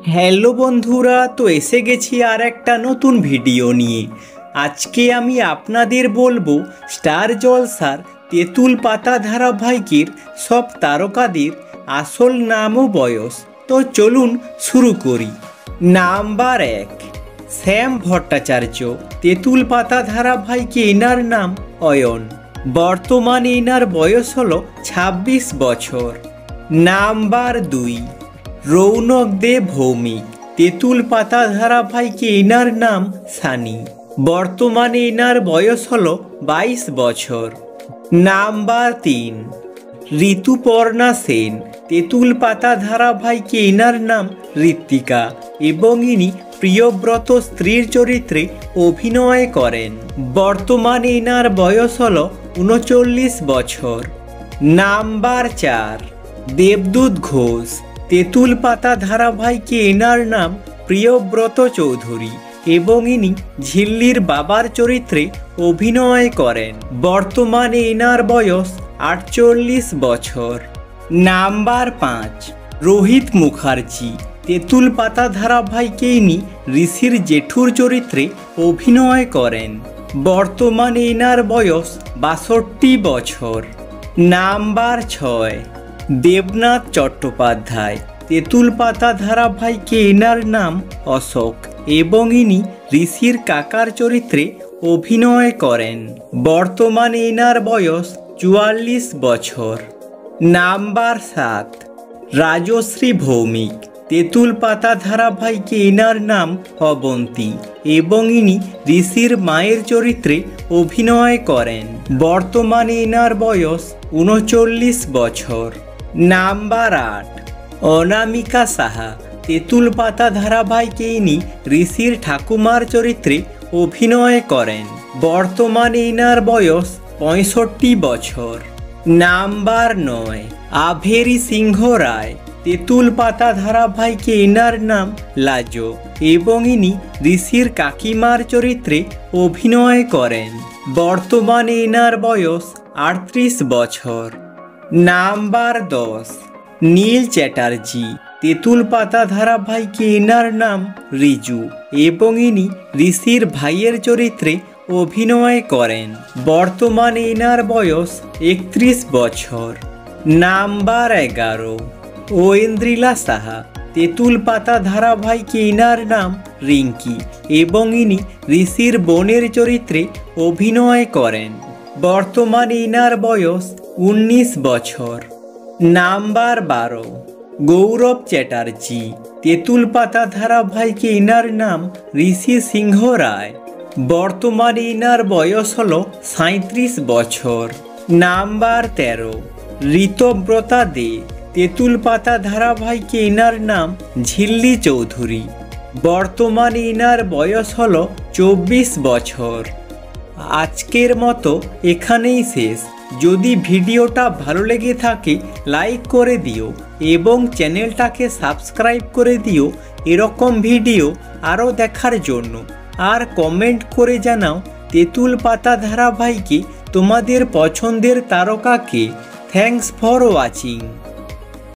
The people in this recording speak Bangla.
হ্যালো বন্ধুরা, তো এসে গেছি আর একটা নতুন ভিডিও নিয়ে। আজকে আমি আপনাদের বলবো স্টার জলসার তেঁতুল পাতা ধারাবাহিকের সব তারকাদের আসল নাম ও বয়স। তো চলুন শুরু করি। নাম্বার 1, শ্যাম ভট্টাচার্য। তেঁতুল পাতা ধারাবাহিকে এনার নাম অয়ন। বর্তমানে এনার বয়স হলো 26 বছর। নাম্বার 2, রৌনক দে ভৌমিক। তেঁতুল পাতা ধারাবাহিকে এনার নাম সানি। বর্তমানে এনার বয়স হলো 22 বছর। নাম্বার 3, ঋতুপর্ণা সেন। তেঁতুল পাতা ধারাবাহিকে এনার নাম ঋত্বিকা এবং ইনি প্রিয়ব্রত স্ত্রীর চরিত্রে অভিনয় করেন। বর্তমানে এনার বয়স হলো 39 বছর। নাম্বার 4, দেবদূত ঘোষ। তেঁতুল পাতা ধারাবাহিকে এনার নাম প্রিয়ব্রত চৌধুরী এবং ইনি ঝিল্লির বাবার চরিত্রে অভিনয় করেন। বর্তমানে এনার বয়স 48 বছর। নাম্বার 5, রোহিত মুখার্জি। তেঁতুল পাতা ধারাবাহিকে ইনি ঋষির জেঠুর চরিত্রে অভিনয় করেন। বর্তমানে এনার বয়স 62 বছর। নাম্বার 6, দেবনাথ চট্টোপাধ্যায়। তেঁতুল পাতা ধারাবাহিকে এনার নাম অশোক এবং ইনি ঋষির কাকার চরিত্রে অভিনয় করেন। বর্তমানে এনার বয়স 44 বছর। নাম্বার 7, রাজশ্রী ভৌমিক। তেঁতুল পাতা ধারাবাহিকে এনার নাম অবন্তী এবং ইনি ঋষির মায়ের চরিত্রে অভিনয় করেন। বর্তমানে এনার বয়স 39 বছর। নাম্বার 8, অনামিকা সাহা। তেঁতুল পাতা ধারাবাহিকে ইনি ঋষির ঠাকুমার চরিত্রে অভিনয় করেন। বর্তমানে এনার বয়স 65 বছর। নাম্বার 9, আভেরি সিংহ রায়। তেঁতুল পাতা ধারাবাহিকে এনার নাম লাজো এবং ইনি ঋষির কাকিমার চরিত্রে অভিনয় করেন। বর্তমানে এনার বয়স 38 বছর। নাম্বার 10, নীল চ্যাটার্জি। তেঁতুল পাতা ধারাবাহিকে এনার নাম রিজু এবং ইনি ঋষির ভাইয়ের চরিত্রে অভিনয় করেন। বর্তমানে এনার বয়স 31 বছর। নাম্বার 11, ঐন্দ্রিলা সাহা। তেঁতুল পাতা ধারাবাহিকে এনার নাম রিঙ্কি এবং ইনি ঋষির বোনের চরিত্রে অভিনয় করেন। বর্তমানে এনার বয়স 19 বছর। নাম্বার 12, গৌরব চ্যাটার্জি। তেঁতুল পাতা ধারাবাহিকে এনার নাম ঋষি সিংহ রায়। বর্তমানে এনার বয়স হলো 37 বছর। নাম্বার 13, ঋতব্রতা দে। তেঁতুল পাতা ধারাবাহিকে এনার নাম ঝিল্লি চৌধুরী। বর্তমানে এনার বয়স হলো 24 বছর। আজকের মতো এখানেই শেষ। যদি ভিডিওটা ভালো লেগে থাকে লাইক করে দিও এবং চ্যানেলটাকে সাবস্ক্রাইব করে দিও এরকম ভিডিও আরও দেখার জন্য। আর কমেন্ট করে জানাও তেঁতুল পাতা ধারাবাহিকে তোমাদের পছন্দের তারকাকে। Thanks for watching.